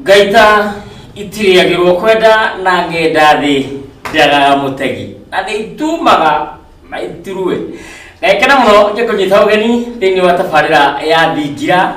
Gaita itiriagirwo kwenda na ngenda thi ndaga mutegi na itumaga maitirwe gaikana muno ngikunyita ugeni thini wa tabarira ya thingira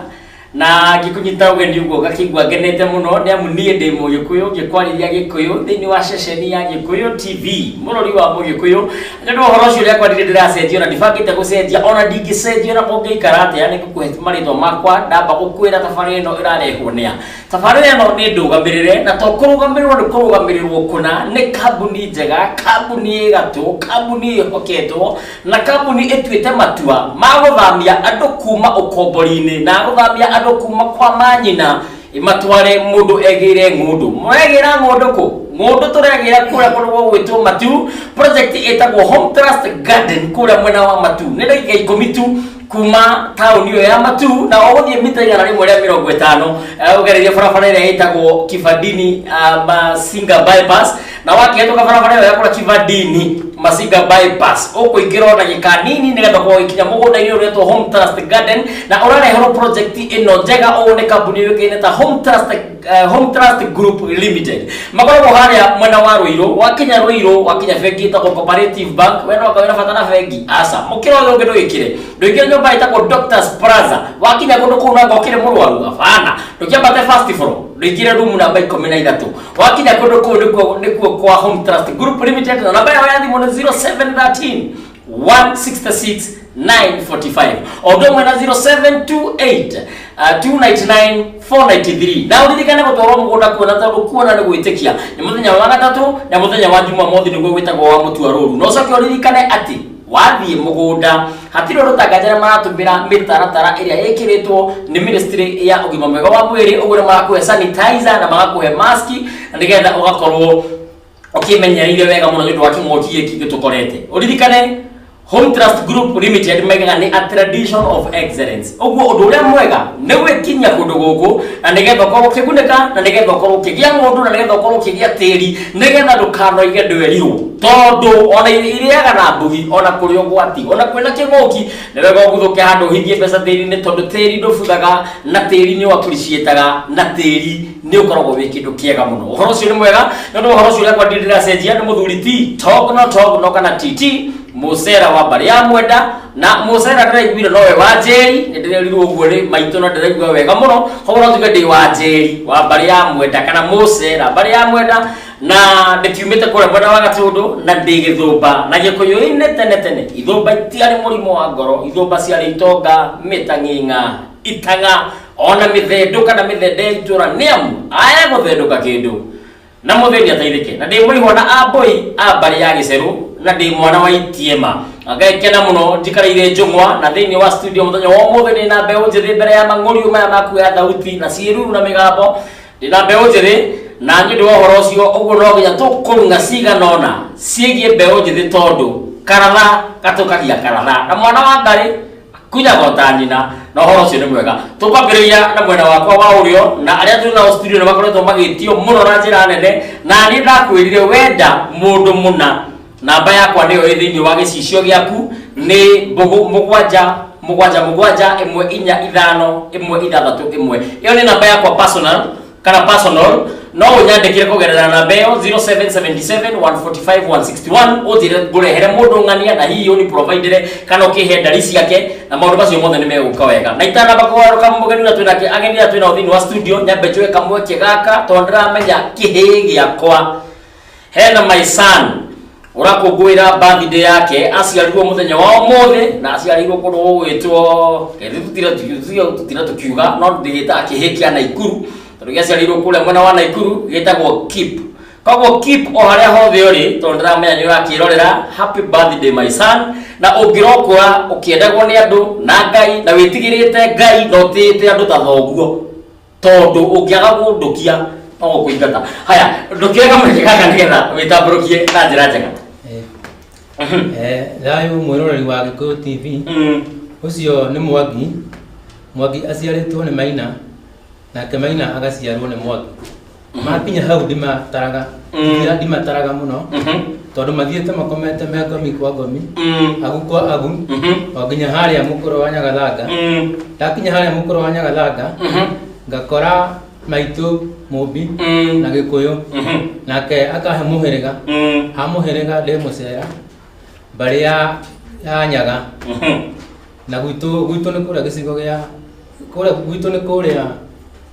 na ngikunyita ugeni ugo gakigwa ngenete muno ni amu nie ndi Mugikuyu ngikwariria Gikuyu thini wa ceceni ya Gikuyu TV murori wa Mugikuyu ndio horo cio ria kwarire ndiracenjia na ndibangite gucenjia ona ndingicenjia na mungeikara atia ni gukuhe maritho makwa ndamba gukwira tabarira ino irarehwo nia tabarira ino ni ndugamirire na to kurugamirwo ni kurugamirirwo kuna ni kambuni njega kambuni igatu kambuni ihoketwo na kambuni ituite matua ma guthamia andu kuma ukombori-ini na guthamia andu kuma kwa manyina imatware mundu egire ngundu mwegira ngundu ku ngundu turegira kura kurwo gwitwo Matu project etagwo Home Trust Garden kura mwena wa Matu ni ndagika 10 tu kuma town iyo ya Matu na oguthie mita 150 ugereria barabara ira etagwo Kivandini Masinga bypass na wakihetoka barabara iyo ya kura Kivandini Masinga bypass ukuingira ndagika nini nigetha gwikinya mugunda-ini uretwo Home Trust Garden na urareherwo project ino njega ugu ni kambuni yukine ta Home Trust Group Limited makoragwo haria mwena wa Ruiru wakinya bengi ta Cooperative Bank wena wakawira fatana bengi asa mukiro uyu ungi ndwikire ndwikire nyumba itagwo Doctors Plaza wakinya kundu kuu na ngokire murwaru afana ndukiambate first floor ndwikire room namba 13 wakinya kundu kuu nikuo kwa Home Trust Group Limited na namba yao ya thimu ni 0713 166 945 odo mwena 0728 299 493 na uririkane gutwarwo mugunda kuona tondu kuona ni gwitikia ni muthenya wa gatatu na muthenya wa Jumamothi niguo gwitagwo wa mutua ruru no coke uririkane ati wathie mugunda hatiri rutangajira maratumbira mitaratara iria ikiritwo ni ministry ya ugima mwega wa mwiri ugure marakuhe sanitizer na marakuhe mask na nigetha ugakorwo ukimenyereire wega muno ndu wa king'oki giki gitukorete uririkane Home Trust Group Limited mega ni a tradition of excellence ogwo undu uria mwega ni gwikinya kundu guku na nigetha ukorwo ukiguneka na nigetha ukorwo ukigia ngundu na nigetha ukorwo ukigia tiri nigetha ndukanoige ndwerirwo tondu ona iriaga na mbugi ona kuri ugwati ona kwina king'oki ni wega uguthuke handu hithie mbeca tiri-ini tondu tiri ndubuthaga na tiri ni wakuricietaga na tiri ni ukoragwo wi kindu kiega muno uhoro ucio ni mwega nondu uhoro ucio uria kwandindira cenjia ni muthuri ti Tog no kana TT Musera wa bari ya mwenda na Musera ndiraiguire nowe wa Njeri ndirerirwo uguo ri maito no ndiraigua wega muno hobora tuge ndi wa Njeri wa bari ya mwenda kana Musera bari ya mwenda na ndikiumite kure mwenda wa Gatundu na ndi Githumba na Gikuyu-ini tene Ithumba itiari murimo wa ngoro Ithumba ciari itonga mitang'ing'a itanga ona mithenduka na mithende itura niamu aya guthenduka kindu na mutheni ataithike na ndi muri hona aboi abari ya Giceru na ndi mwana wa Itiema agakena muno njikareire njungwa na thini wa studio muthenya wa mutheni na mbeu njithi mbere ya mang'uriu maya maku ya thauti na ciiruru na migambo ndi na mbeu njithi na nyu wa horo ucio uguo no nginya tukurunga ciganona ciegie mbeu njithi tondu karatha gatukagia karatha na mwana wa ngari kunya gotanyina na horo ucio ni mwega tukwambiriria na mwena wakwa wa urio na aria turi na studio ni makoretwo magitio muno na njira nene na ni ndakwirire wenda mundu muna namba yakwa niyo ithini wa gicicio giaku ni mugwanja 145 iyo ni namba yakwa personal no unyandikire kugerera namba yo 0777145161 uthire ngurehere mundu ng'ania na hiyo ni provider kana ukihe ndari ciake na maundu macio mothe ni meguka wega na itanamba kugaruka mugeni na twina ageni na twina uthini wa studio nyambe njwe kamwe kigaka to ndiramenya kihi giakwa hena my son urakungwira birthday yake aciarirwo muthenya wa umuthi na aciarirwo kundu gwitwo tutira tukiuga no ndigita akihikia Naikuru tondu aciarirwo kule mwena wa Naikuru gitagwo Keep kogwo Keep o haria hothe uri tondu ndiramenya ni urakirorera happy birthday my son na ungirokura ukiendagwo ni andu na Ngai na witigirite Ngai no tite andu ta thoguo tondu ungiaga gundukia no kuingata haya ndukiaga mwekaka nigetha witamburukie na njira njega Dayo mwiroreri wa Gikuyu TV ucio ni Mwangi aciaritwo ni Maina na Maina agaciarwo ni Mwangi makinya hau ndimataraga muno tondu mathiete makomete me ngomi kwa ngomi agu kwa agu nginya haria mukuru wa Nyagathanga ndakinya haria mukuru wa Nyagathanga ngakora maitu Mubi na Gikuyu nake akahe muhirega ha muhirega de musera baria ya nyaga na gwitu ni kura gicigo gya kura gwitu ni kuria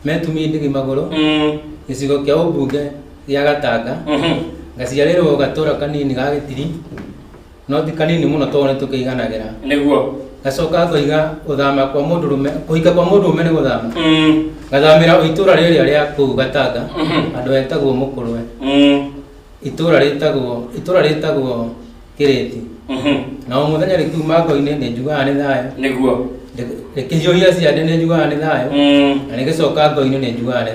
metumi ndigi maguru gicigo kya ubunge gya Gatanga gaciarĩrwo gatura kanini ga Gitiri no ti kanini muno tone tukiganagira niguo gacoka koiga uthama kwa mundurume kuhika kwa mundurume ni guthama gathamira itura riria ria ku Gatanga andu etagwo Mukurwe itura ritagwo Kiriti na muthenya rikiuma ngoine ni njugaga ni thayo niguo rikijoria ciande ni njugaga ni thayo na rigicoka ngoine ni njugaga ni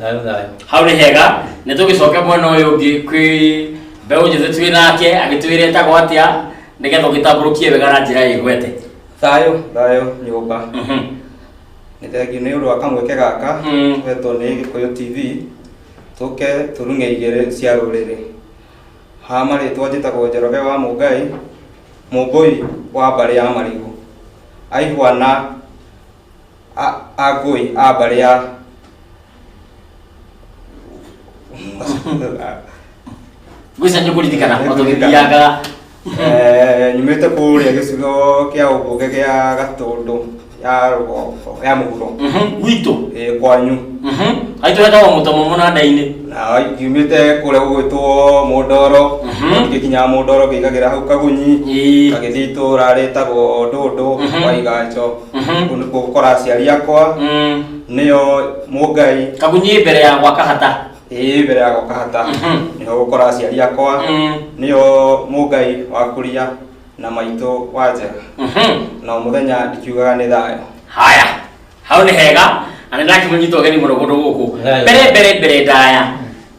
thayo thayo hau ni hega ni tugicoka mwena uyu ungi kwi mbeu njithe twi nake agitwire etagwo atia nigetha ugitamburukie wega na njira igwete thayo nyumba ni thegi ni undu wa kamweke gaka twetwo ni Gikuyu TV tuke turunge igere cia ruriri ha maritwa njitagwo Njoroge wa Mungai Mumbui wa mbari ya Marigu aihwana agui a mbari ya gwisa njukuririkana otugithiaga nyumite kuria gicigo kia ubunge gia Gatundu ya rugoko ya muguro gwitu kwanyu aitu weta wa mutomo munanda-ini na nyumite kuria gugwitwo Mundoro gikinya Mundoro gigagira hau Kagunyi kagithii itura ritagwo Ndundu wa Iganjo kundu gukora aciari akwa niyo Mungai Kagunyi mbere ya Gwakahata mbere ya Gwakahata niho gukora aciari akwa niyo Mungai wa kuria na maitu wa Njega na muthenya ndikiugaga ni thayo haya hau ni hega ane ndaki munyito geni murogodo guku mbere ndaya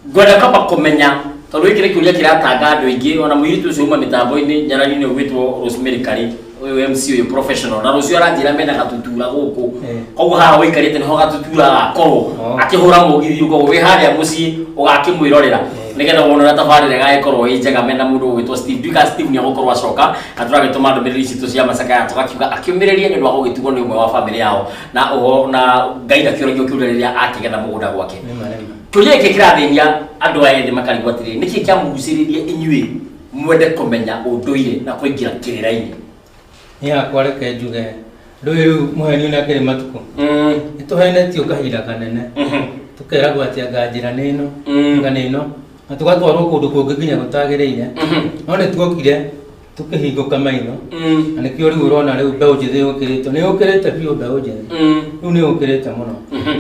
gwenda kaba kumenya tondu ikire kiuria kiratanga andu aingi ona muiritu ucio uma mitambo-ini nyarari-ini ugwitwo Rosemary Kari uyu MC uyu professional na rucio aranjira mena gatutura guku koguo haha wikarite niho gatutura gakorwo akihura mugithi uko wi haria mucii ugakimwirorera nigetha wonera tabarire gagikorwo i njega mena mundu ugwitwo Steve Duka Steve ni agukorwo acoka na turagituma ndumiriri citu cia macaka ya tugakiuga akiumiriria ni ndwa gugitugwo ni umwe wa family yao na gaida kiorogio kiuririria akigetha mugunda gwake tulie kikirathia andu aya ndi makarigwo atiri niki kiamuguciririe inyui mwende kumenya unduire na kuingira kirira-ini ya kwareke njuge nduiru muheni na kiri matuko ituhenetio kahinda kanene tukeragwo atia nganjira nino nganino na tugatwarwo kundu kungi nginya gutagiriire no ni twokire tukihinguka maino na nikio riu urona riu mbeu njithi yukirite ni yukirite biu mbeu njithi riu ni yukirite muno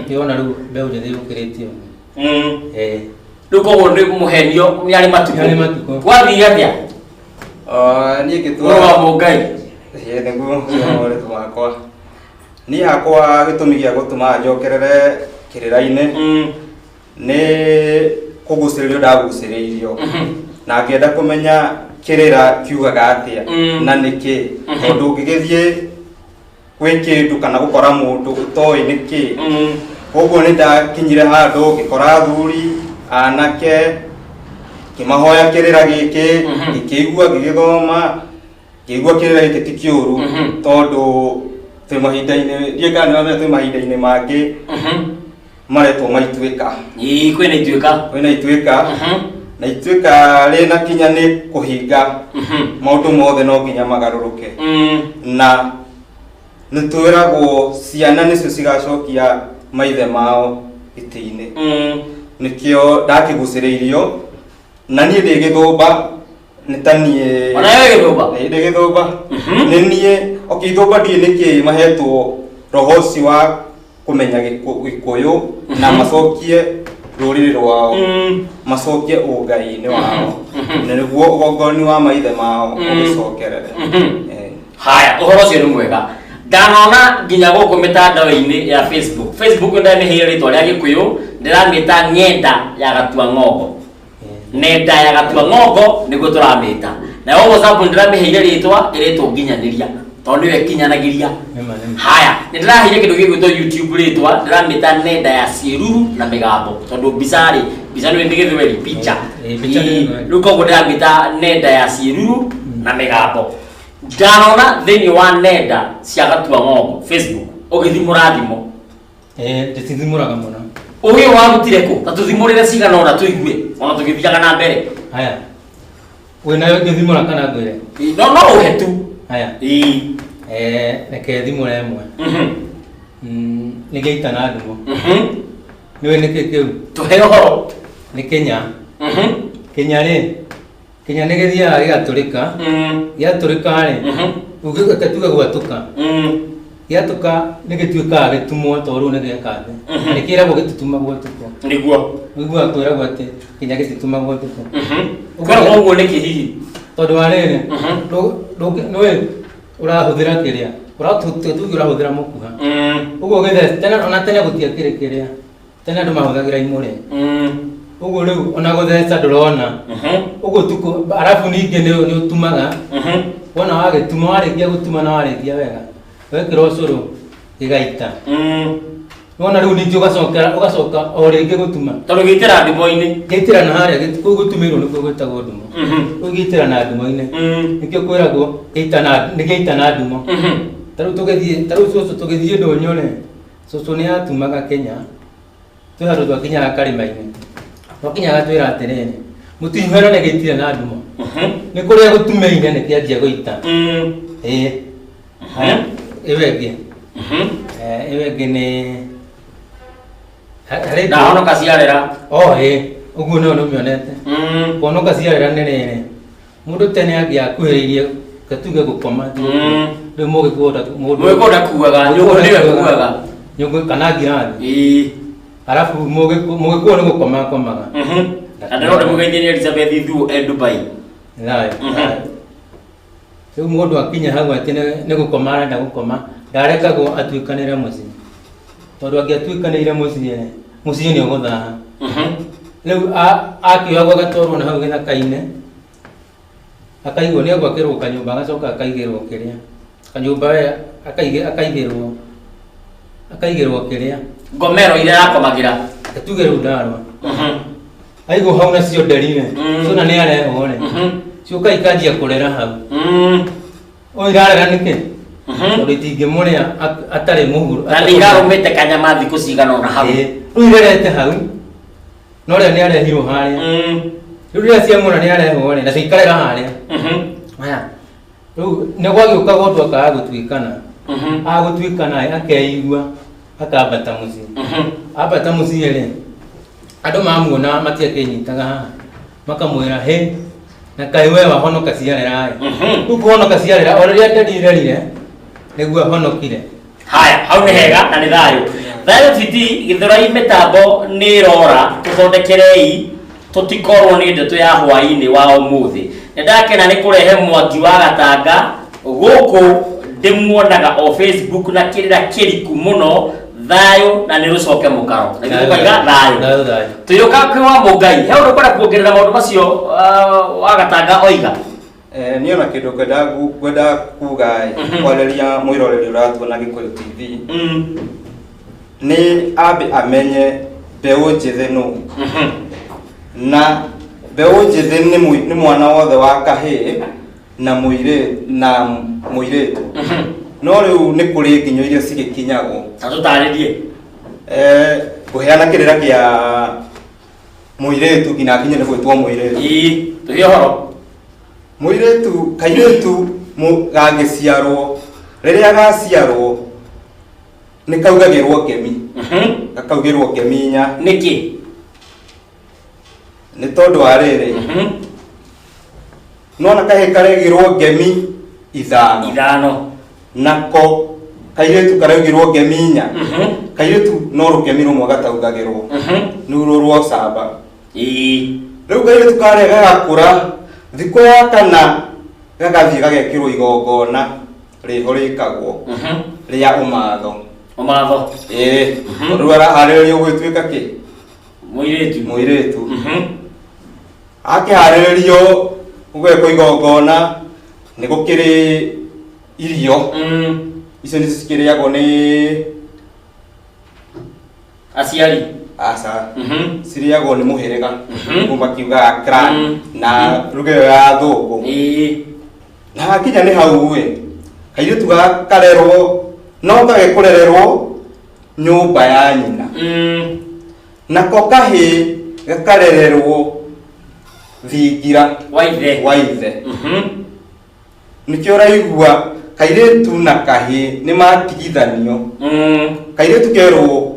niona riu mbeu njithi yukirite riu koguo ni muhenio ni ari matuko wathire atia ni gitwa wa Mungai niguo ore twakwa ni hakwa gitumi gia gutuma njokerere kirira-ini ni kuguciririo ndaguciririo na ngenda kumenya kirira kiugaga atia na niki tondu ngigithie gwi kindu kana gukora mundu utoi niki koguo ni ndakinyire handu ngikora athuri anake kimahoya kirira giki ngikigua ngigithoma ngigua kirira giki ti kiuru tondu twi mahinda-ini ndiekana twi mahinda-ini mangi maretwo maituika kwina ituika na ituika rina kinya ni kuhinga maundu mothe no nginya magaruruke na nitwiragwo ciana nicio cigacokia maithe mao iti-ini nikio ndakiguciriirio na nie ndi githumba nitanie ona wewe githumba ndi githumba ni nie okithumba ndi niki mahetwo roho ucio wa kumenya Gikuyu na macokie ruriri rwao macokie ungai-ini wao na niguo ugongoni wa maithe mao ugicokerere haya uhoro ucio ni mwega ndanona nginya guku mitandao-ini ya Facebook ndamihire ritwa ria Gikuyu ndiramita ng'enda ya Gatua Ng'ongo nenda ya Gatua Ng'ongo niguo turamita na yo WhatsApp ndiramihire ritwa iretwo nginyaniria tondu we kinyanagiria haya ndirahire kindu gigwitwo YouTube ritwa ndiramita nenda ya Ciiruru na Migambo tondu bica ni ndigithweri picha ruko ndiramita nenda ya Ciiruru na Migambo ndanona thini wa nenda cia Gatua Ng'ongo Facebook ugithimura thimo ndithimuraga muno Uyu warutire ku ta tuthimurire cigana ona tuigue ona tugithiaga na mbere haya wena ngithimura kana ngwire no uhetu haya reke thimura imwe nigeita na ndumo niwe niki kiu tuhe horo ni Kenya Kenya nigithia gigaturika giaturika ri ugigaka tuga gwatuka giatuka nigituika gitumwo toru nigekathe nikiragwo gitutuma gwatuka niguo kwiragwo ati Kenya gitutuma gwatuka ukora uguo niki hihi tondu wa riri noe urahuthira kiria urahuthira mukuha uguo githe tene gutia kiria tene andu mahuthagira imure uguo riu ona gutheca ndurona uguo tuko arafu ningi ni utumaga wona wagituma warikia gutuma na warikia wega wekira ucuru gigaita wona riu ningi ugacoka o ringi gutuma tondu gitira ndimo-ini gitira na haria gutumirwo nikuo gwitagwo ndumo ugitira na ndumo-ini nikio kwiragwo geita na ndumo taru cucu tugithie ndonyore cucu ni atumaga Kenya tuharu twakinyaga karima-ini twakinyaga twira atiriri mutinyuhera ni gitire na ndumo ni kuria gutumeire ni kianjia guita iwe ingi ni na honoka ciarera uguo no mionete honoka ciarera ni riri mundu tene angiakuhiriirie gatuge gukoma riu mugikunda kuaga nyugo niwe kuaga nyugo kana ngirathi alafu mugikuo ni gukoma komaga andorode mugeithie Elizabeth Ithu Dubai riu mundu akinya hau ati ni gukoma arenda gukoma ndarekagwo atuikanire mucii tondu angiatuikanire mucii ni uguthaha riu akioagwo agatwarwo na hau githaka-ini akaigwo ni agwakirwo kanyumba agacoka akaigirwo kiria kanyumba akaigirwo kiria ngomero iria yakomagira atuge riu ndarwa aigwo hau nacio nderire cona ni arehwo ri ciuka ikanjia kurera hau irarera niki tondu itingimuria atari muhuru na ndirarumite kanyama thiku cigana ona hau riu irerete hau no ria ni arehirwo haria riu riria ciamwona ni arehwo ri na ciikarera haria haya riu ni gwagiuka gondu akaga gutuikana agutwikana akeigua akambata mucii ambata mucii ri andu mamuona matiakinyitaga haha makamwira na kai we wahonoka ciarera riu kuhonoka ciarera o riria nderirerire niguo honokire haya hau ni hega na ni thayo titi githura-i mitambo ni rora tuthondekerei tutikorwo ni ndeto ya hwaini wa umuthi ndakena ni kurehe mwaki wa gatanga guku ndimuonaga o Facebook na kirira kiriku muno thayo na ni rucoke mukaro na gikuiga thayo tuyuka kwa Mungai he undu kwenda kuongerera maundu macio wa gatanga oiga ni ona kindu kwenda kuga kwareria mwiroreri uratuona Gikuyu TV ni ambe amenye mbeu njithe nu na mbeu njithe ni mwana wothe wa kahii na muiretu no riu ni kuri nginyo iria cigikinyagwo tatutaririe kuheana kirira kia muiretu ngina kinye ni gwitwo muiretu tuhe horo muiretu kairetu gagiciarwo riria gaciarwo ni kaugagirwo ngemi gakaugirwo ngeminya niki ni tondu wa riri nona kahe karegirwo ngemi ithano nako kairetu karegirwo ngeminya kairetu no rukemi rumwe gataugagirwo nururwo camba riu kairetu karega gakura thiko ya kana gagathie gagekirwo igongona riho rikagwo ria umatho tondu araharĩrĩria gwĩtuĩka kĩ muiretu akĩharĩrĩrio gwĩkwo igongona nĩ gũkĩrĩ irio icio nĩ cikĩrĩagwo nĩ aciari aca cirĩagwo nĩ mũhĩrĩga kuma kiugaga clan na ruga ĩyo ya thũngũ na hakinya nĩ hau kairĩtu karerwo no gagĩkũrererwo nyũmba ya nyina nako kahĩ gakarererwo thingira wa ithe. Nĩkĩo ũraigua kairĩtu na kahĩ nĩ matigithanio. Kairĩtu kerwo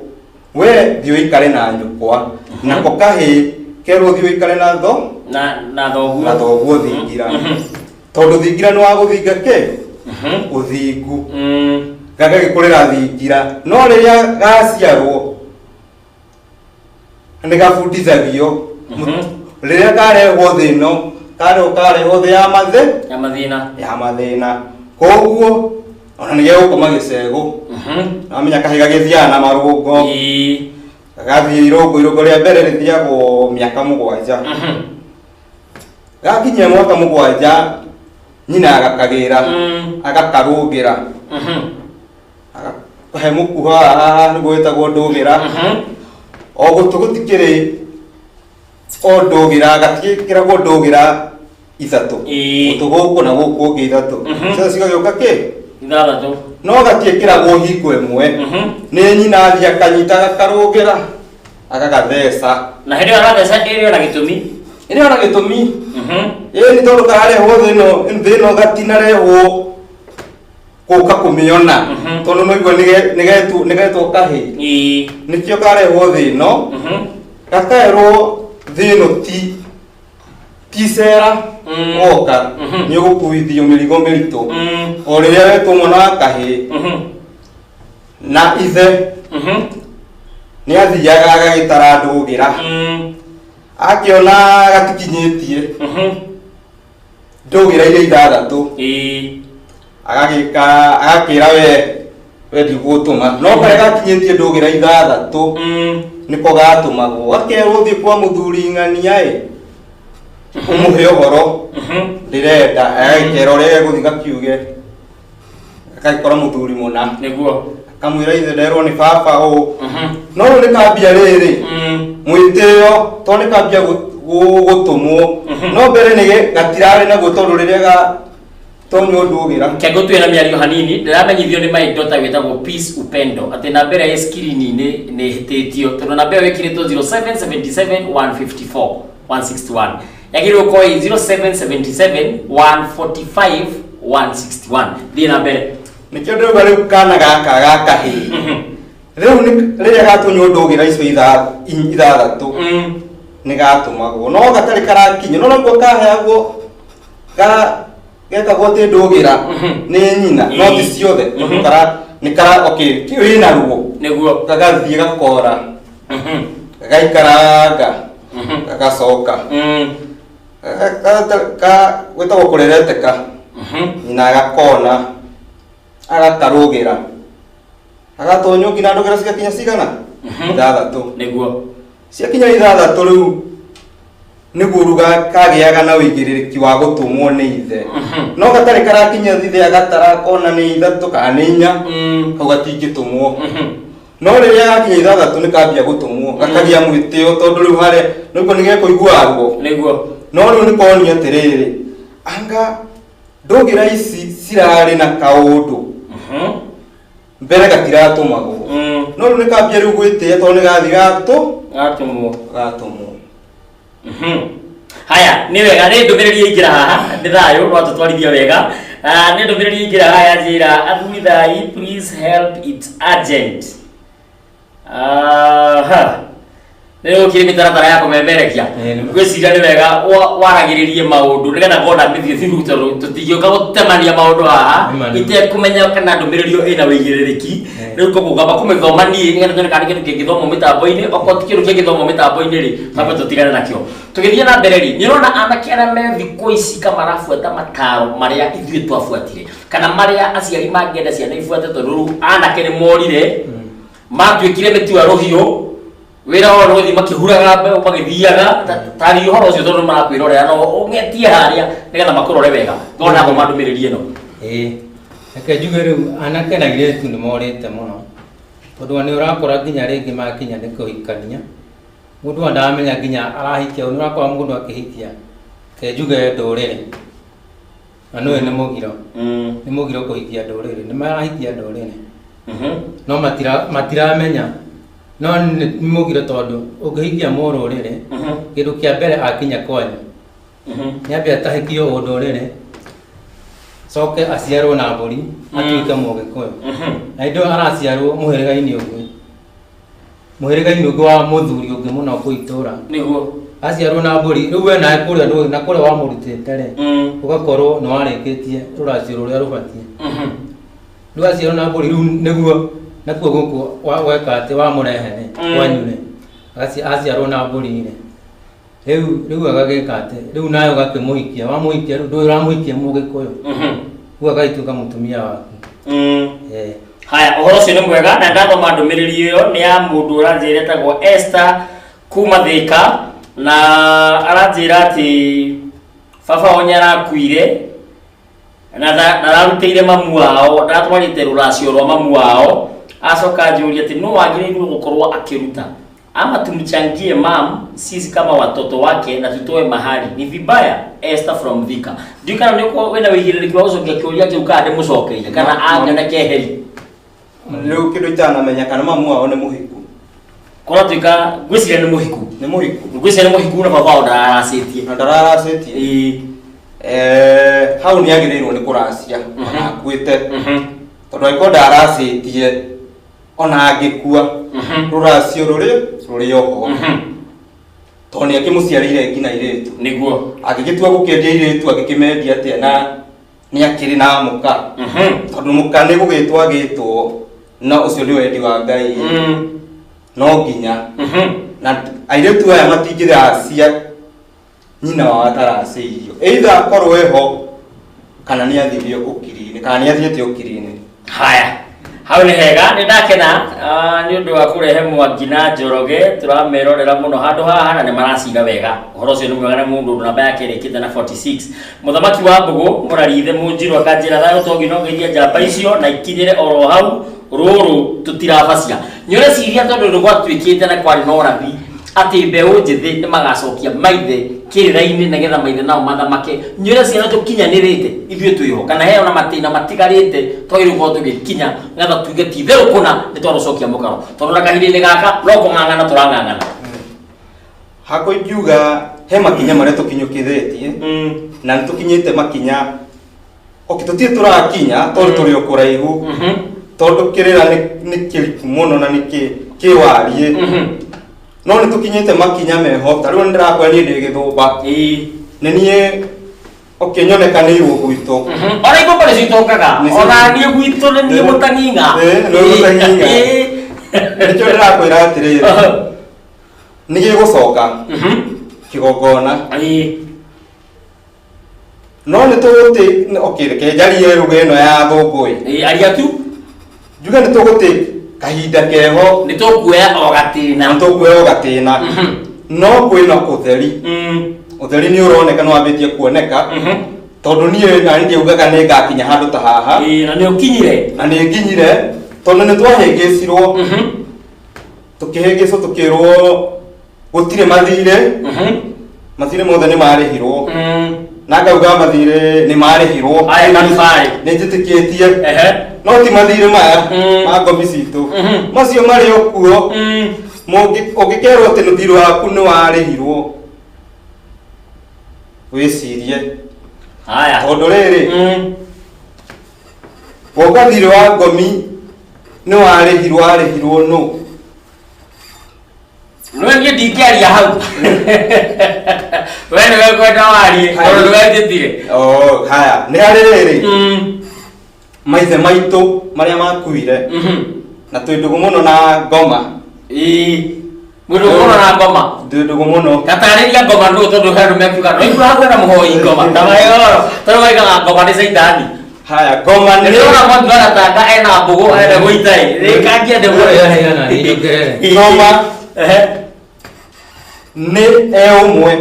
we thiĩ ũikare na nyũkwa, nako kahĩ kerwo thiĩ ũikare na thoguo thingira. Tondũ thingira nĩ wa gũthinga kĩ? Ũthingu. Gagagĩkũrĩra thingira, no rĩrĩa gaciarwo nĩ gabundithagio. Rĩrĩa karehwo thĩ ĩno, karehwo thĩ ya mathĩna. Koguo ona nĩ gegũkoma gĩcegũ. Amenya kahĩ gagĩthiaga na marũngo. Gagathiĩ irũngo rĩa mbere rĩthiagwo mĩaka 7. Gakinyia mwaka 7 nyina agakagĩra, agakarũngĩra. Agahe mũkuha haha nĩ gwĩtagwo ndũgĩra. O gũtũ gũtikĩrĩ o ndũgĩra, gatigĩkĩragwo ndũgĩra 3. Gũtũ gũkũ na gũkũ ũngĩ 3. Ciothe cigagĩũka kĩ? 6. No gatiĩkĩragwo hingo ĩmwe. Nĩ nyina athiĩ akanyita agakarũngĩra, agagatheca. Na hĩndĩ ĩyo aratheca ĩrĩ ona gĩtũmi? Ĩrĩ ona gĩtũmi. Nĩ tondũ kararehwo thĩ ĩno gatinarehwo gũka kũmĩona. Tondũ noigua nĩgetwo kahĩ. Nĩkĩo karehwo thĩ ĩno. Gakerwo thĩ ĩno ti cera woka nĩ ũgũkuithio mĩrigo mĩritũ. O rĩrĩa wetwo mwana wa kahĩ na ithe nĩ athiaga agagĩtara ndũgĩra. Akĩona gatikinyĩtie ndũgĩra iria 6, agakĩra we ndigũtũma. No karĩa gakinyĩtie ndũgĩra 6 nĩko gatũmagwo. Gakerwo thiĩ kwa mũthuri ng'ania ũmũhe ũhoro ndĩrenda. Agagĩkera ũrĩa egũthiĩ gakiuge. Agagĩkora mũthuri mũna. Akamwĩra ithe nderwo nĩ baba ũũ. No rĩu nĩ kambia rĩrĩ mwĩtĩo, tondũ nĩ kambia gũtũmwo. No mbere nĩ gatirarĩ naguo tondũ rĩrĩa gatonywo ndũgĩra. Ngũtwĩra mĩario hanini, ndĩramenyithio nĩ my daughter wĩtagwo Peace Upendo atĩ namba ĩrĩa ĩ screen-inĩ nĩ ĩhĩtĩtio, tondũ namba ĩyo ĩkĩrĩtwo 0777 154 161. Yagĩrĩirwo gũkorwo ĩ 0777 145 161. Thiĩ na mbere. Nĩkĩo ndĩrauga rĩu kana gaka gakahĩ rĩu rĩrĩa gatonywo ndũgĩra icio 6 nĩ gatũmagwo. No gatarĩ karakinya, no naguo kaheagwo getagwo atĩ ndũgĩra nĩ nyina, no ti ciothe. Wĩna ruo gagathiĩ gakora, gagaikaranga, gagacoka. Gwĩtagwo kũrereteka. Nyina agakona, agakarũgĩra, agatonywo nginya ndũgĩra cigakinya cigana? 6. Ciakinya 6 rĩu nĩguo ruga kagĩaga na ũigĩrĩrĩki wa gũtũmwo nĩ ithe. No gatarĩ karakinya ithe agatara kona nĩ 3 kana nĩ 4, hau gatingĩtũmwo. No rĩrĩa gakinya 6 nĩ kambia gũtũmwo, gakagĩa mwĩtĩo tondũ rĩu harĩa nĩguo nĩ gekũigua ruo. No rĩu nĩ konio atĩrĩrĩ, anga ndũgĩra ici cirarĩ na kaũndũ mbere gatiratũmagwo. No rĩu nĩ kambia rĩu gwĩtĩĩa tondũ nĩ gathiĩ gatũmwo. Haya, nĩ wega nĩ ndũmĩrĩri ĩingĩra haha, nĩ thayũ no tũtwarithia wega. Nĩ ndũmĩrĩri ĩingĩra haha yanjĩra athuri thai, please help, it's urgent. Nĩ gũkĩrĩ mĩtaratara ya kũmemerekia. Ngwĩciria nĩ wega waragĩrĩrie maũndũ nĩgetha ngona mĩthiĩ through tondũ tũtingĩũka gũtemania maũndũ haha itekũmenya kana ndũmĩrĩri ĩyo ĩna ũigĩrĩrĩki. Rĩu koguo ngamba kũmĩthoma niĩ nĩgetha nyone kana nĩ kĩndũ kĩngĩthomwo mĩtambo-inĩ, okorwo ti kĩndũ kĩngĩthomwo mĩtambo-inĩ rĩ twambe tũtigane nakĩo. Tũgĩthiĩ na mbere rĩ, nĩ ũrona anake arĩa me thikũ ici kama marabuata mataro marĩa ithuĩ twabuatire kana marĩa aciari mangĩenda ciana ibuate, tondũ rĩu anake nĩ morire matuĩkire mĩtu ya rũhiũ. Wĩra wao nĩ gũthiĩ makĩhuraga mbeũ magĩthiaga tari ũhoro ũcio tondũ marakwĩrorera, no ũgetie harĩa nĩgetha makũrore wega. Ngona thoma ndũmĩrĩri ĩno. Reke njuge rĩu anake na airĩtu nĩ morĩte mũno, tondũ nĩ ũrakora nginya rĩngĩ makinya nĩ kũhikania mũndũ ndamenya nginya arahikia. Nĩ ũrakora mũndũ akĩhikia ke njuge ndũrĩrĩ, na nĩwe nĩ mũgiro, nĩ mũgiro kũhikia ndũrĩrĩ, nĩ marahikia ndũrĩrĩ no matiramenya no nĩ mũgire tondũ ũngĩhingia mũrũrĩrĩ kĩndũ kĩa mbere akinya kwanyu nĩambe atahĩkio ũndũrĩrĩ coke aciarwo na mbũri atuĩke Mũgĩkũyũ na indo araciarwo mũhĩrĩga-inĩ ũngĩ wa mũthuri ũngĩ mũno kũ itũra nĩguo aciarwo na mbũri rĩu we nawe kũrĩa ndũĩ na kũrĩa wamũrutĩte rĩ ũgakorwo nĩ warĩkĩtie rũracio rũrĩa rũbatiĩ rĩu aciarwo na mbũri rĩu nĩguo nakuo gũkũ weka atĩ wamũrehe kwanyu rĩ aciarwo na mbũri rĩ rĩu agagĩka atĩ rĩu nawe ũgakĩmũhikia wamũhikia rĩu ndũĩ ũramũhikia Mũgĩkũyũ rĩu agagĩtuĩka mũtumia waku. Haya, ũhoro ũcio nĩ mwega na ndathoma ndũmĩrĩri ĩyo nĩ ya mũndũ ũranjĩra etagwo Esther kuma Thĩka na aranjĩra atĩ baba wao nĩarakuire na ararutĩire mamu wao ndaratwarĩte rũracio rwa mamu wao acoka anjũria atĩ no wagĩrĩirwo gũkorwo akĩruta ama tumchangie mam sisi kama watoto wake na tutoe mahari ni vibaya. Esther from Thika ndio kana niko wena wigirĩrĩki wa gũcokia kĩũria kĩu kana ndĩmũcokeire kana angana keheri rĩu kĩndũ itanamenya kana mamu wao nĩ mũhiku kora tuika gwĩciria nĩ mũhiku gwĩciria nĩ mũhiku na baba wao ndararacĩtie hau nĩ agĩrĩirwo nĩ kũracia ona akuĩte tondũ angĩkorwo ndaracĩtie ona angĩkua rũracio rũrĩ oho tondũ nĩ akĩmũciarĩire nginya airĩtu nĩguo angĩgĩtua gũkĩendia airĩtu agĩkĩmendia atĩa na nĩ akĩrĩ na mũka tondũ mũka nĩ gũgĩtwo agĩtwo na ũcio nĩ wendi wa Ngai no nginya na airĩtu aya matingĩracia nyina wao ataracĩirio either akorwo eho kana nĩ athirio ũkiri-inĩ kana nĩ athiĩte ũkiri-inĩ. Haya, hau nĩ hega nĩ ndakena nĩ ũndũ wa kũrehe Mwangi na Njoroge tũramerorera mũno handũ haha na nĩ maracira wega. Ũhoro ũcio nĩ mwega na mũndũ namba yake ĩrĩkĩte na 46 mũthamaki wa Mbũgũ mũrarithe Mũnjirũ akanjĩra thayũ tonginogeria njamba icio na ikinyĩre oro hau rũrũ tutirabacia nyũreciria tondũ nĩ gwatuĩkĩte na kwarĩ na ũrathi atĩ mbeũ njĩthĩ nĩ magacokia maithe kĩrĩra-inĩ nĩgetha maithe nao mathamake nyũreciria na tũkinyanĩrĩte ithuĩ twĩho kana heo na matĩna matigarĩte twagĩrĩirwo gũkorwo tũgĩkinya nĩgetha tuge ti itherũ kũna nĩ twarũcokia mũkaro tondũ na kahinda-inĩ gaka no kũng'ang'ana tũrang'ang'ana. Hakwa ingiuga he makinya marĩa tũkinyũkĩthĩtie na nĩ tũkinyĩte makinya tũtirĩ tũrakinya tondũ tũrĩ o kũraihu tondũ kĩrĩra nĩ kĩriku mũno na nĩ kĩwariĩ no nĩ tũkinyĩte makinya meho ta rĩu ndĩrakũra niĩ ndĩ Gĩthũmba nĩ niĩ nyonekanĩirwo gwitũ ona igũmba nĩ citũkaga ona niĩ gwitũ nĩ niĩ mũtang'ing'a nĩkĩo ndĩrakwĩra atĩrĩrĩ nĩ gĩgũcoka kĩgongona no nĩ tũgũtĩ reke njarie lugha ĩno ya Thũngũĩ aria tu njuge nĩ tũgũtĩ kahinda keho nĩ tũkuoya o gatĩna no kwĩna ũtheri nĩ ũroneka nĩ wambĩtie kuoneka tondũ niĩ nani ndiaugaga nĩ ngakinya handũ ta haha na nĩ nginyire tondũ nĩ twahĩngĩcirwo tũkĩhĩngĩcwo tũkĩrwo gũtirĩ mathirĩ mothe nĩ marĩhirwo na ngauga mathirĩ nĩ marĩhirwo nĩ njĩtĩkĩtie no ti mathirĩ maya ma ngomi citũ macio marĩ o kuo ũngĩkerwo atĩ mũthirĩ waku nĩ warĩhirwo wĩcirie tondũ rĩrĩ woka thirĩ wa ngomi nĩ warĩhirwo nũ no niĩ ndingĩaria hau we nĩwe kwenda warie tondũ nĩwetĩtire haya nĩ harĩ rĩrĩ maithe maitũ marĩa makuire na twĩ ndũgũ mũno na ngoma mũndũ mũno na ngoma twĩ ndũgũ mũno gatarĩria ngoma nũ tondũ he andũ mekiuga no ikũrahũra mũhoi ngoma ndamaĩgoro tondũ maigaga ngoma nĩ caitani. Haya ngoma nĩ rĩona mwangi aratanga ena Mbũgũ enda gũita rĩkangia ngoma nĩ ũmwe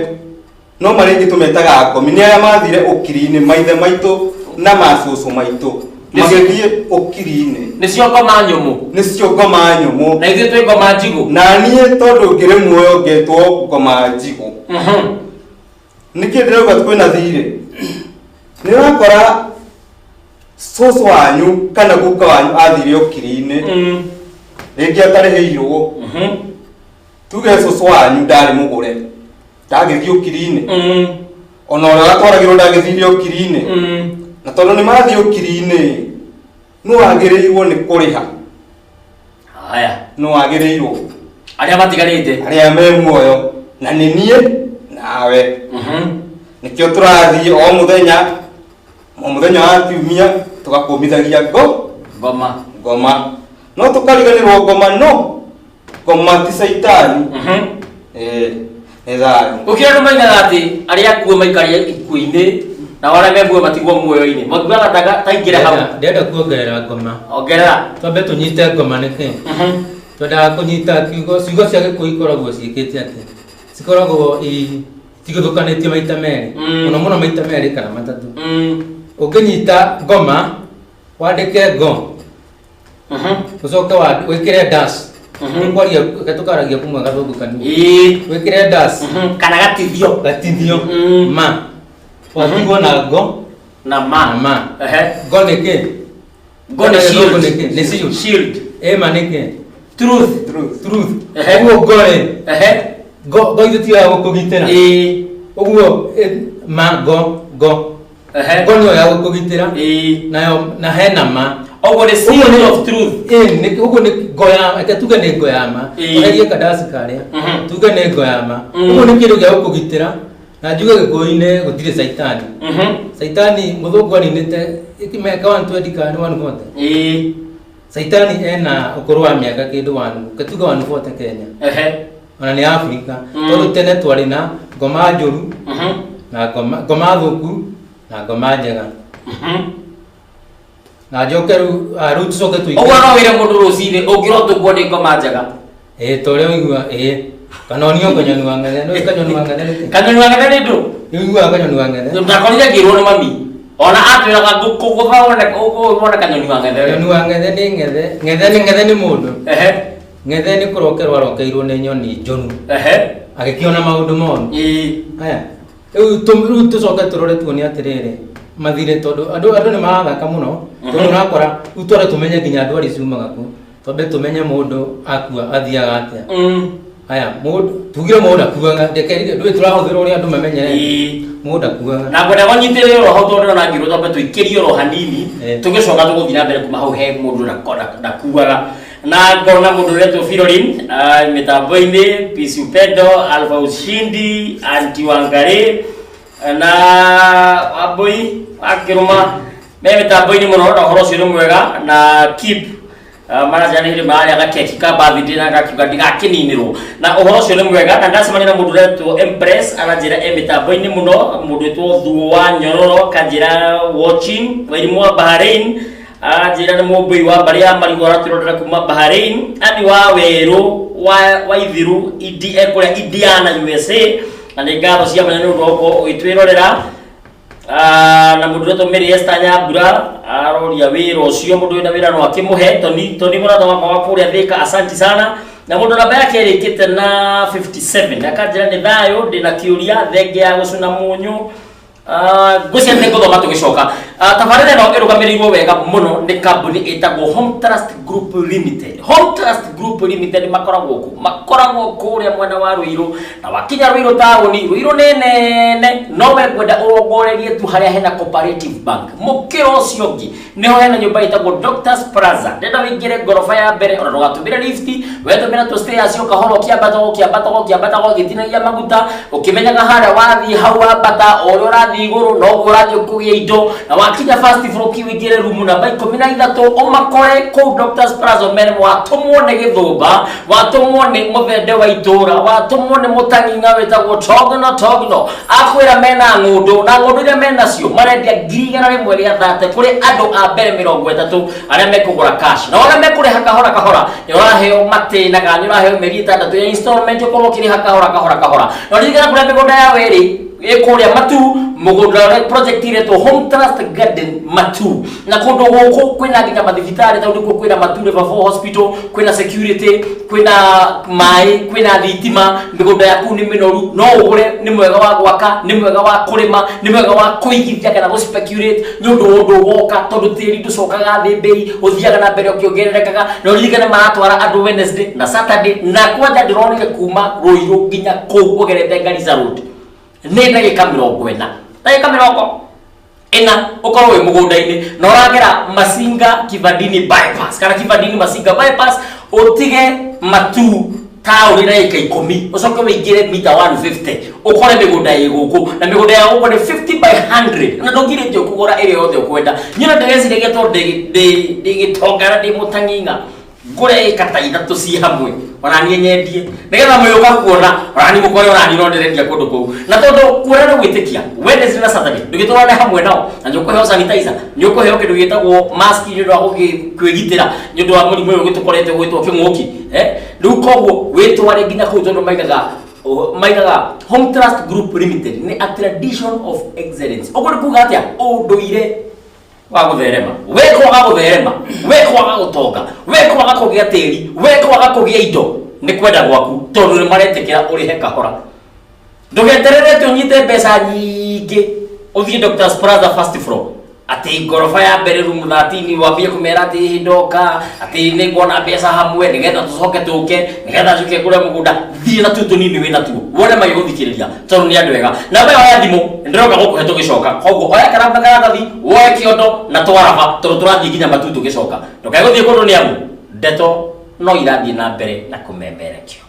no marĩngĩ tũmetaga ngomi nĩ arĩa mathire ũkiri-inĩ maithe maitũ na macũcũ maitũ magĩthiĩ ũkiri-inĩ nĩcio ngoma nyũmũ na ithuĩ twĩ ngoma njigũ na niĩ tondũ ngĩrĩ muoyo ngetwo ngoma njigũ nĩkĩ ndĩrauga kwĩna thirĩ nĩ ũrakora cũcũ wanyu kana guka wanyu athire ũkiri-inĩ rĩngĩ atarĩhĩirwo tuge cũcũ wanyu ndarĩ mũgũre ndagĩthiĩ ũkiri-inĩ ona ũrĩa watwaragĩrwo ndagĩthire ũkiri-inĩ na tondũ nĩ mathiĩ ũkiri-inĩ nĩ wagĩrĩirwo nĩ kũrĩha nĩ wagĩrĩirwo arĩa matigarĩte arĩa me muoyo na nĩ niĩ nawe nĩkĩo tũrathiĩ o mũthenya wa kiumia tũgakũmithagia ngoma no tũkariganĩrwo ngoma ti caitani nĩ thayũ gũkĩra andũ maigaga atĩ arĩa akuo maikaria ikuũ-inĩ na arĩa me muoyo matigwo muoyo-inĩ makiugaga taingĩre hau ndĩrenda kuongerera ngoma ongerera twambe tũnyite ngoma nĩkĩ twendaga kũnyita ciugo cia gĩkũyũ ikoragwo ciĩkĩte atĩ cikoragwo tigithũkanĩtio maita merĩ mũno maita merĩ kana matatũ ũngĩnyita ngoma wandĩke ngo ũcoke wĩkĩre dash kwaria tukaragia kumwe gathũngũ kanini wĩkĩre dash kana gatithio ma watigwo na ngo na ma ngo nĩkĩ ngo nĩ shield ma nĩkĩ truth ũguo ngo-rĩ ngo ithu tiga gũkũgitĩra ũguo ma ngo nĩyo ya gũkũgitĩra na hena ma ũguo nĩ shield of truth ũguo nĩ ngo ya eke tuge nĩ ngo ya ma ũrerie kadasi karĩa tuge nĩ ngo ya ma ũguo nĩ kĩndũ gĩa gũkũgitĩra na njuge gĩkũyũ-inĩ gũtirĩ caitani caitani mũthũngũ aninĩte ikimeka 120 kana 140 caitani ena ũkũrũ wa mĩaka kĩndũ katuga 140 Kenya ona nĩ Afrika tondũ tene twarĩ na ngoma njũru na ngoma thũku na ngoma njega na njoke rĩu tũcoke tũigwe ũguo no wĩre mũndũ rũcinĩ ũngĩrwo tũkuo nĩ ngoma njega ta ũrĩa ũigua kana onio kanyoni wa ng'ethe no kanyoni wa ng'ethe nĩ ndũ ũiguaga kanyoni wa ng'ethe ndakorire ngĩrwo nĩ mami ona atwĩraga ngũgũtha wone kanyoni wa ng'ethe kanyoni wa ng'ethe nĩ ng'ethe nĩ mũndũ ng'ethe nĩ kũrokerwo arokeirwo nĩ nyoni njũru agĩkĩona maũndũ moru aya rĩu tũcoke tũrore tuone atĩrĩrĩ mathirĩ tondũ andũ nĩ marathaka mũno tondũ ũrakora rĩu tware tũmenye nginya andũ arĩa ciumaga kuo twambe tũmenye mũndũ akua athiaga atĩa aya tugire mũndũ akuaga ndũĩ tũrahũthĩra ũrĩa andũ mamenyerete mũndũ akuaga na ngwenda gũnyitĩrĩra oro hau tondũ ona ngĩrwo twambe tũikĩrie oro hanini tũgĩcoka tũgũthiĩ na mbere kuma hau he mũndũ ndakuaga na ngona mũndũ ũretwo Firoline mĩtambo-inĩ Peace Upendo Alpha Ushindi Anti Wangari na Wambui akĩrũma me mĩtambo-inĩ mũno na ũhoro ũcio nĩ mwega na keep marajanĩire marĩa gakeki ka birthday na gakiuga ndigakĩninĩrwo na ũhoro ũcio nĩ mwega na ndacemania na mũndũ ũretwo Empress ananjĩra mĩtambo-inĩ mũno mũndũ wĩtwo Thuo wa Nyororo kanjĩra watching Wairimũ wa Bahrain anjĩra nĩ mũmbui wa mbarĩ ya marigũ aratũrorera kuma Bahrain Ani wa Werũ wa Ithiru kũrĩa Indiana USA na nĩ ngatho cia mwanya nĩ ũndũ wa gũkorwo ũgĩtwĩrorera na mũndũ wĩtwo Mary Esther Nyambura aroria wĩra ũcio mũndũ wĩna wĩra no akĩmũhe Toni mũrata wakwa wa kũrĩa Thĩka asanti sana na mũndũ namba yake ĩrĩkĩte na 57 akanjĩra nĩ thayũ ndĩna kĩũria thenge ya gũcuna mũnyũ ngũcia nĩ ngũthoma tũgĩcoka tabarĩra ĩno ĩrũgamĩrĩirwo wega mũno nĩ kambuni ĩtagwo Home Trust Group Limited. Home Trust Group Limited makoragwo kũrĩa mwena wa Ruiru na wakinya Ruiru taũni Ruiru nĩ nene no we ngwenda ũrongorerie tu harĩa hena Cooperative Bank mũkĩra ũcio ũngĩ nĩho hena nyũmba ĩtagwo Doctors Plaza ndenda wĩingĩre ngoroba ya mbere ona ndũgatũmĩre lift wetũmĩra tũ stairs ũkahora ũkĩambata gũgĩtinagia maguta ũkĩmenyaga harĩa wathiĩ hau wambata ũrĩa ũrathiĩ igũrũ no ũrathiĩ kũgĩa indo na wakinya first floor kiwĩingĩre room namba 13 ũmakore kũu Doctors Plaza mere watũmwo nĩ Gĩthũmba watũmwo nĩ mũthende wa itũra watũmwo nĩ mũtang'ing'a wĩtagwo Togno akwĩra mena ng'ũndũ na ng'ũndũ iria menacio marendia 1,130 kũrĩ andũ a mbere 30 arĩa mekũgũra cash na arĩa mekũrĩha kahora nĩ ũraheo matĩnaga nĩ ũraheo mĩeri 6 ya installment ũkorwo ũkĩrĩha kahora no ndirikana kũrĩa mĩgũnda ya werĩ ekuria matu mugunda project ile to Home Trust Garden matu na kundu guku kwina nginya mathibitari tondu ku kwina matu River Hospital kwina security kwina mai kwina thitima migunda yaku ni minoru no ugure ni mwega wa gwaka ni mwega wa kurima ni mwega wa kuigithia kana go speculate nyundu undu woka tondu tiri nducokaga thi bei uthiaga na mbere ukiongererekaga no ririkana maratwara andu Wednesday na Saturday na kwanja ndironire kuma Ruiru nginya kuu ugerete Garissa Road ni ndagika 40 ndagika 40 ukorwo wi mugunda-ini na uragera Masinga Kivandini bypass kana Kivandini Masinga bypass utige matu tauni ndagika 10 ucoke wingire mita 150 ukore migunda iguku na migunda ya guku ni 50 by 100 na ndongirite ukugura ire yothe ukwenda nyina ndegecire to ndigitongana ndi mutanginga ngure ikata ithatu ci hamwe onani nyendie nigetha muyuka kuona onani mukore onani rondereria kundu kou na tondu kuona no gwitikia Wednesday na Saturday ndugitwarane hamwe nao na njukuheo sanitizer njukuheo kindu gitagwo mask nyu ndo kwigitira nyu ndo wa murimu uyu gitukorete gwitwo king'uki riu koguo witware nginya kuu tondu maigaga Home Trust Group Limited ni a tradition of excellence ukuri kuga atia unduire wa gutherema wekwaga gutherema wekwaga gutonga wekwaga kugia tiri wekwaga kugia indo ni kwenda gwaku tondu ni maretekera urihe kahora ndugeterere tunyite mbeca nyingi uthie Doctor's Plaza first floor ati gorofa ya mbere room 13 wambie kumera ati hindoka ati ni ngona mbeca hamwe nigetha tucoke tuke nigetha juke kure mugunda thie na tutu nini wina tuo wone mai guthikiriria tondu ni andu wega na we oya thimu ndiroka gukuhe tugicoka koguo oya karamba karatathi woe kiondo na twaraba tondu turathie nginya matu tugicoka ndukae guthie kundu ni amu ndeto no irathie na mbere na kumemerekio.